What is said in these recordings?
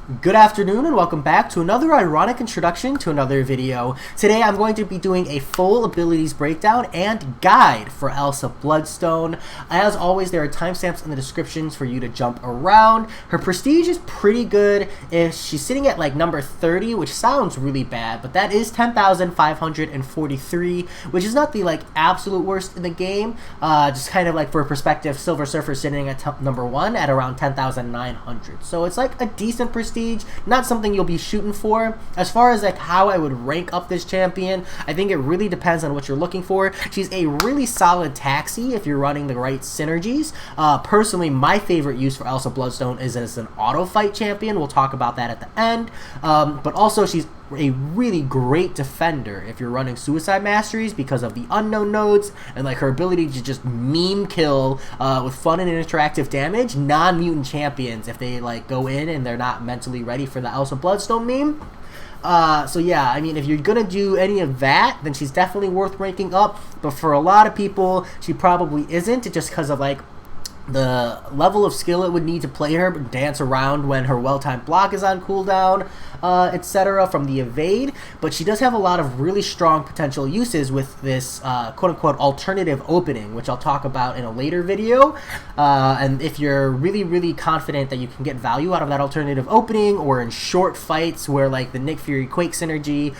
Good afternoon and welcome back to another ironic introduction to another video. Today I'm going to be doing a full abilities breakdown and guide for Elsa Bloodstone. As always, there are timestamps in the descriptions for you to jump around. Her prestige is pretty good. She's sitting at like number 30, which sounds really bad, but that is 10,543, which is not the like absolute worst in the game. Just kind of like for perspective, Silver Surfer sitting at number 1 at around 10,900. So it's like a decent prestige. Not something you'll be shooting for. As far as like how I would rank up this champion, I think it really depends on what you're looking for. She's a really solid taxi if you're running the right synergies. Personally, my favorite use for Elsa Bloodstone is as an auto fight champion. We'll talk about that at the end. But also she's a really great defender if you're running suicide masteries because of the unknown nodes and like her ability to just meme kill with fun and interactive damage non-mutant champions if they like go in and they're not mentally ready for the Elsa Bloodstone meme. So yeah, I mean, if you're gonna do any of that, then she's definitely worth ranking up, but for a lot of people she probably isn't, just because of like the level of skill it would need to play her, dance around when her well-timed block is on cooldown, etc. from the evade. But she does have a lot of really strong potential uses with this quote-unquote alternative opening, which I'll talk about in a later video. And if you're really confident that you can get value out of that alternative opening, or in short fights where like the Nick Fury Quake synergy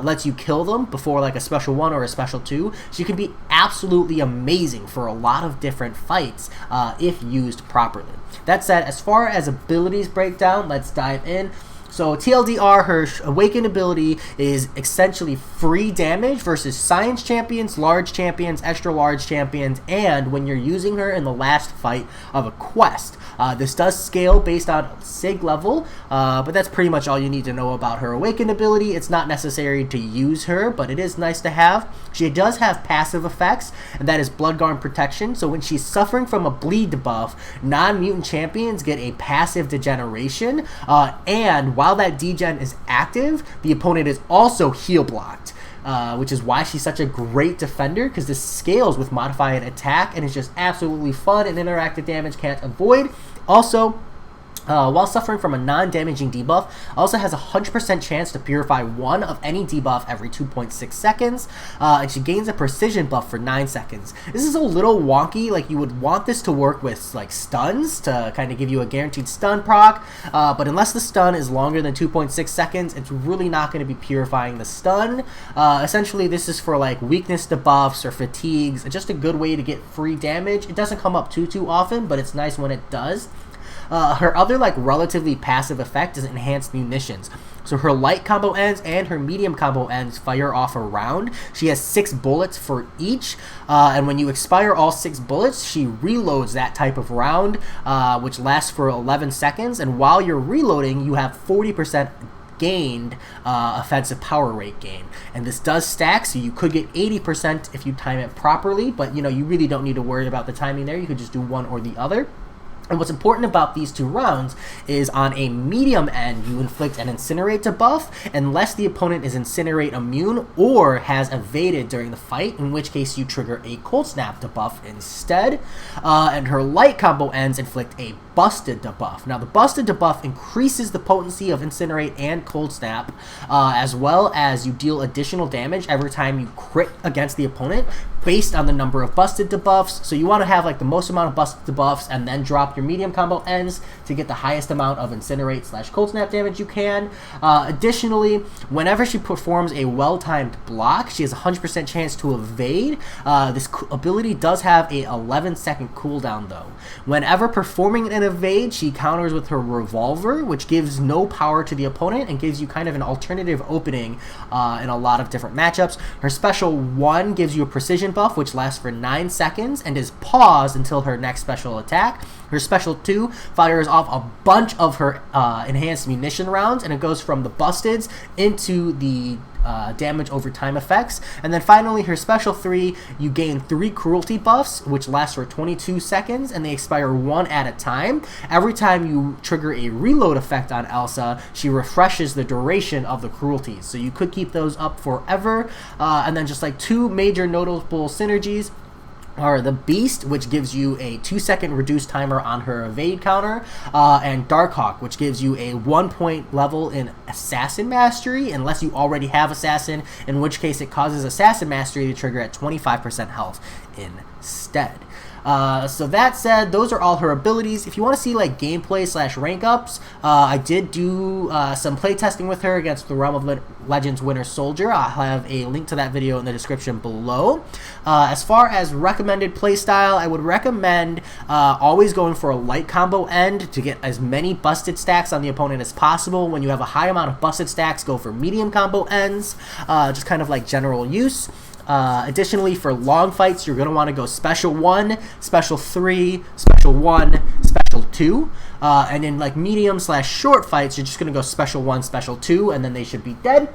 lets you kill them before like a special 1 or a special 2, she can be absolutely amazing for a lot of different fights if used properly. That said, as far as abilities breakdown, let's dive in. So TLDR, her awakened ability is essentially free damage versus science champions, large champions, extra large champions, and when you're using her in the last fight of a quest. This does scale based on SIG level, but that's pretty much all you need to know about her awakened ability. It's not necessary to use her, but it is nice to have. She does have passive effects, and that is Bloodguard Protection. So when she's suffering from a bleed debuff, non-mutant champions get a passive degeneration, and while that degen is active, the opponent is also Healblocked. Which is why she's such a great defender, because this scales with modified attack and is just absolutely fun and interactive damage can't avoid. Also, while suffering from a non-damaging debuff, also has a 100% chance to purify 1 of any debuff every 2.6 seconds, and she gains a precision buff for 9 seconds. This is a little wonky. Like, you would want this to work with like stuns to kind of give you a guaranteed stun proc, but unless the stun is longer than 2.6 seconds, it's really not going to be purifying the stun. Essentially, this is for like weakness debuffs or fatigues. It's just a good way to get free damage. It doesn't come up too often, but it's nice when it does. Her other like relatively passive effect is enhanced munitions. So her light combo ends and her medium combo ends fire off a round. She has 6 bullets for each, and when you expire all 6 bullets, she reloads that type of round, which lasts for 11 seconds, and while you're reloading, you have 40% gained offensive power rate gain, and this does stack, so you could get 80% if you time it properly, but you know, you really don't need to worry about the timing there. You could just do one or the other. And what's important about these 2 rounds is on a medium end, you inflict an Incinerate debuff unless the opponent is Incinerate immune or has evaded during the fight, in which case you trigger a coldsnap debuff instead. And her light combo ends inflict a busted debuff. Now the busted debuff increases the potency of Incinerate and coldsnap, as well as you deal additional damage every time you crit against the opponent based on the number of busted debuffs. So you want to have like the most amount of busted debuffs and then drop your medium combo ends to get the highest amount of Incinerate / coldsnap damage you can. Additionally, whenever she performs a well-timed block, she has a 100% chance to evade. This ability does have a 11-second cooldown though. Whenever performing an evade, she counters with her revolver, which gives no power to the opponent and gives you kind of an alternative opening in a lot of different matchups. Her special 1 gives you a precision buff, which lasts for 9 seconds and is paused until her next special attack. Her special 2 fires off a bunch of her enhanced munition rounds, and it goes from the busteds into the damage over time effects. And then finally, her special 3, you gain 3 cruelty buffs, which last for 22 seconds, and they expire 1 at a time. Every time you trigger a reload effect on Elsa, she refreshes the duration of the cruelties, so you could keep those up forever. And then just like 2 major notable synergies. are the Beast, which gives you a 2-second reduced timer on her evade counter, and Darkhawk, which gives you a 1-point level in Assassin Mastery, unless you already have Assassin, in which case it causes Assassin Mastery to trigger at 25% health instead. So that said, those are all her abilities. If you want to see like gameplay / rank ups, I did do some playtesting with her against the Realm of Legends Winter Soldier. I'll have a link to that video in the description below. As far as recommended playstyle, I would recommend always going for a light combo end to get as many busted stacks on the opponent as possible. When you have a high amount of busted stacks, go for medium combo ends, just kind of like general use. Additionally, for long fights, you're going to want to go Special 1, Special 3, Special 1, Special 2. And in like medium / short fights, you're just going to go Special 1, Special 2, and then they should be dead.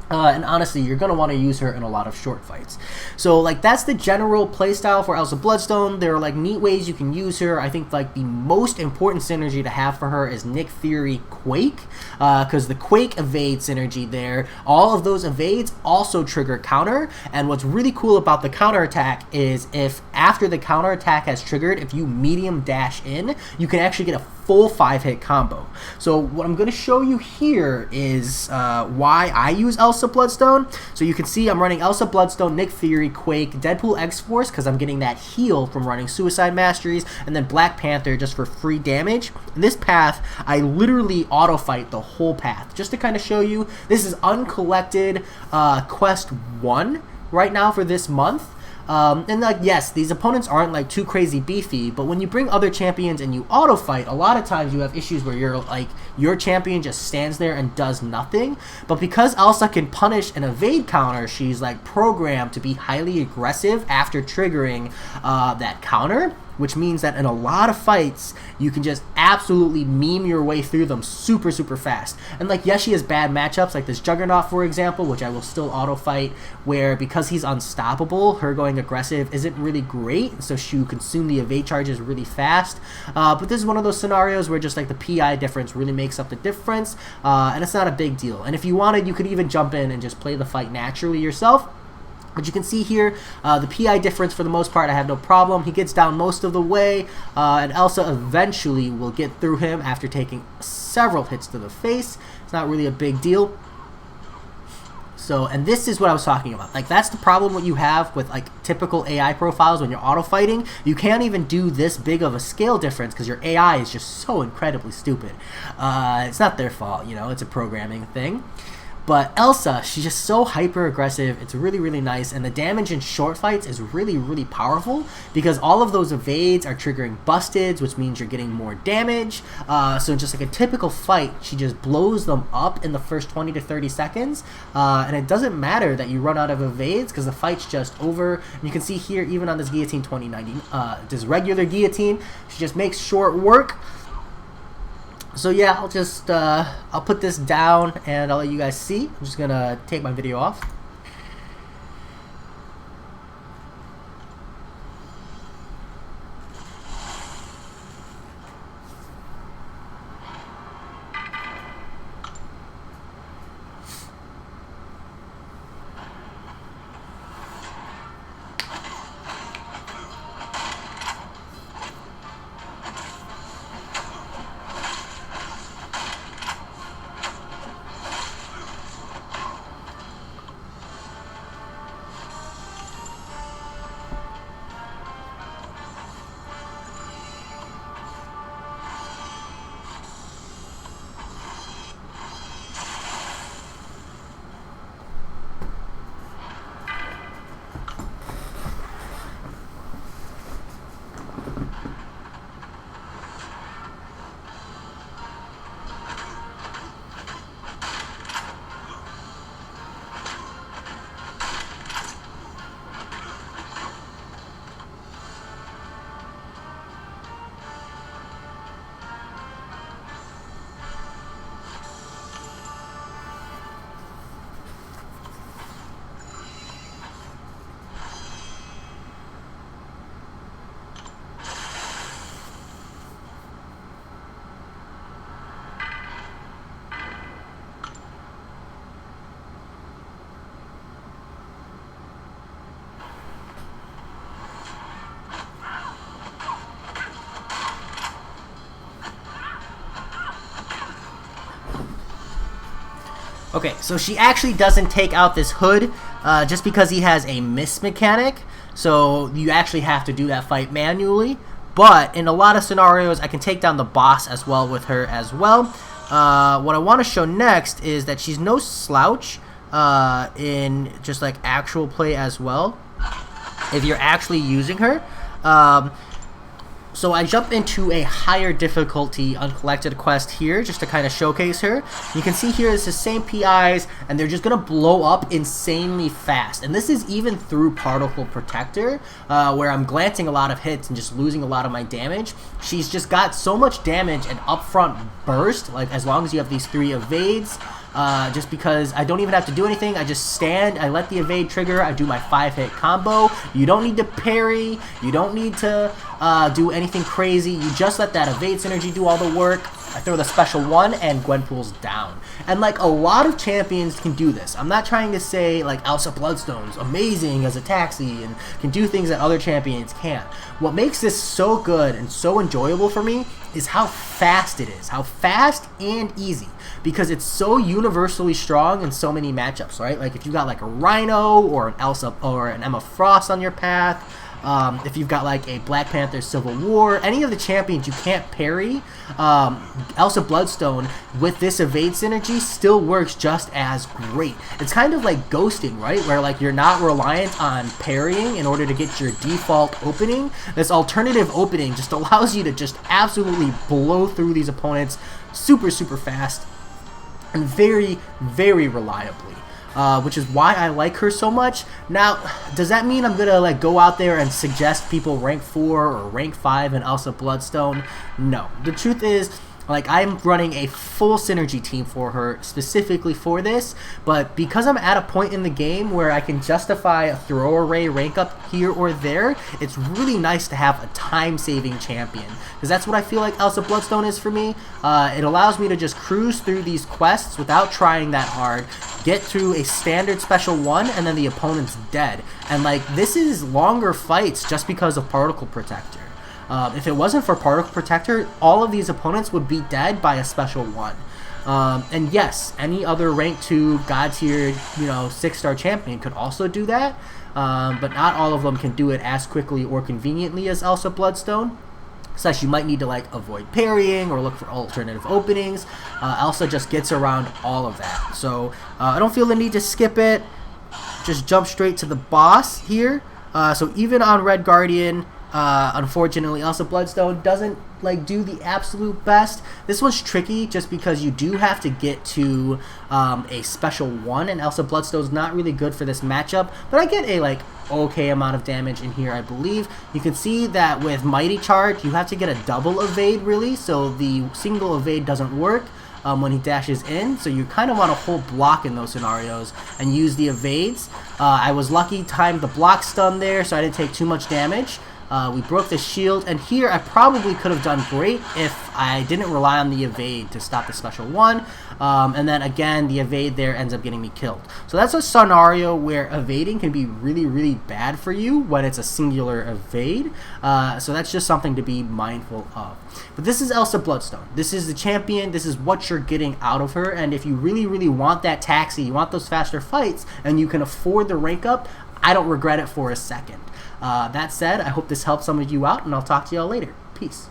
And honestly, you're going to want to use her in a lot of short fights. So, like, that's the general playstyle for Elsa Bloodstone. There are, like, neat ways you can use her. I think, like, the most important synergy to have for her is Nick Fury Quake, because the Quake evade synergy there, all of those evades also trigger counter. And what's really cool about the counterattack is if after the counterattack has triggered, if you medium dash in, you can actually get a full 5-hit combo. So what I'm going to show you here is why I use Elsa Bloodstone. So you can see I'm running Elsa Bloodstone, Nick Fury, Quake, Deadpool X-Force because I'm getting that heal from running Suicide Masteries, and then Black Panther just for free damage. In this path, I literally auto-fight the whole path. Just to kind of show you, this is uncollected Quest 1 right now for this month. And like, yes, these opponents aren't like too crazy beefy, but when you bring other champions and you auto fight, a lot of times you have issues where you're like, your champion just stands there and does nothing. But because Elsa can punish an evade counter, she's like programmed to be highly aggressive after triggering that counter, which means that in a lot of fights, you can just absolutely meme your way through them super, super fast. And like, yes, she has bad matchups, like this Juggernaut, for example, which I will still auto-fight, where because he's unstoppable, her going aggressive isn't really great, so she will consume the evade charges really fast. But this is one of those scenarios where just like the PI difference really makes up the difference, and it's not a big deal. And if you wanted, you could even jump in and just play the fight naturally yourself. But you can see here, the PI difference for the most part, I have no problem. He gets down most of the way, and Elsa eventually will get through him after taking several hits to the face. It's not really a big deal. So, and this is what I was talking about. Like, that's the problem what you have with like typical AI profiles when you're auto fighting. You can't even do this big of a scale difference because your AI is just so incredibly stupid. It's not their fault, you know, it's a programming thing. But Elsa, she's just so hyper aggressive. It's really, really nice. And the damage in short fights is really, really powerful because all of those evades are triggering busteds, which means you're getting more damage. So just like a typical fight, she just blows them up in the first 20 to 30 seconds. And it doesn't matter that you run out of evades because the fight's just over. And you can see here, even on this Guillotine 2090, this regular Guillotine, she just makes short work. So yeah, I'll just, I'll put this down and I'll let you guys see. I'm just gonna take my video off. Okay, so she actually doesn't take out this hood just because he has a miss mechanic. So you actually have to do that fight manually. But in a lot of scenarios, I can take down the boss as well with her as well. What I want to show next is that she's no slouch in just like actual play as well, if you're actually using her. So I jump into a higher difficulty uncollected quest here just to kind of showcase her. You can see here it's the same PIs and they're just going to blow up insanely fast. And this is even through Particle Protector where I'm glancing a lot of hits and just losing a lot of my damage. She's just got so much damage and upfront burst, like as long as you have these 3 evades. Just because I don't even have to do anything. I just stand, I let the evade trigger, I do my 5-hit combo. You don't need to parry, you don't need to do anything crazy. You just let that evade synergy do all the work. I throw the special 1 and Gwenpool's down. And like a lot of champions can do this. I'm not trying to say like Elsa Bloodstone's amazing as a taxi and can do things that other champions can't. What makes this so good and so enjoyable for me is how fast it is. How fast and easy. Because it's so universally strong in so many matchups, right? Like if you got like a Rhino or an Elsa or an Emma Frost on your path, if you've got like a Black Panther Civil War, any of the champions you can't parry, Elsa Bloodstone with this evade synergy still works just as great. It's kind of like ghosting, right? Where like you're not reliant on parrying in order to get your default opening. This alternative opening just allows you to just absolutely blow through these opponents super fast and very reliably. Which is why I like her so much. Now, does that mean I'm gonna like go out there and suggest people rank 4 or rank 5 in Elsa Bloodstone? No. The truth is, like, I'm running a full synergy team for her specifically for this, but because I'm at a point in the game where I can justify a throwaway rank up here or there, it's really nice to have a time-saving champion, because that's what I feel like Elsa Bloodstone is for me. It allows me to just cruise through these quests without trying that hard, get through a standard special 1, and then the opponent's dead. And like, this is longer fights just because of Particle Protector. If it wasn't for Particle Protector, all of these opponents would be dead by a special 1. And yes, any other rank 2 god tier, 6-star champion could also do that, but not all of them can do it as quickly or conveniently as Elsa Bloodstone. Such you might need to like avoid parrying or look for alternative openings. Elsa just gets around all of that. So I don't feel the need to skip it. Just jump straight to the boss here. So even on Red Guardian, unfortunately Elsa Bloodstone doesn't like do the absolute best. This one's tricky just because you do have to get to a special 1, and Elsa Bloodstone's not really good for this matchup, but I get a like okay amount of damage in here, I believe. You can see that with Mighty Charge you have to get a double evade really, so the single evade doesn't work when he dashes in, so you kind of want to hold block in those scenarios and use the evades. I was lucky, timed the block stun there, so I didn't take too much damage. We broke the shield, and here I probably could have done great if I didn't rely on the evade to stop the special 1, and then again the evade there ends up getting me killed. So that's a scenario where evading can be really bad for you when it's a singular evade, so that's just something to be mindful of. But this is Elsa Bloodstone. This is the champion, this is what you're getting out of her, and if you really want that taxi, you want those faster fights, and you can afford the rank up, I don't regret it for a second. That said, I hope this helps some of you out, and I'll talk to y'all later. Peace.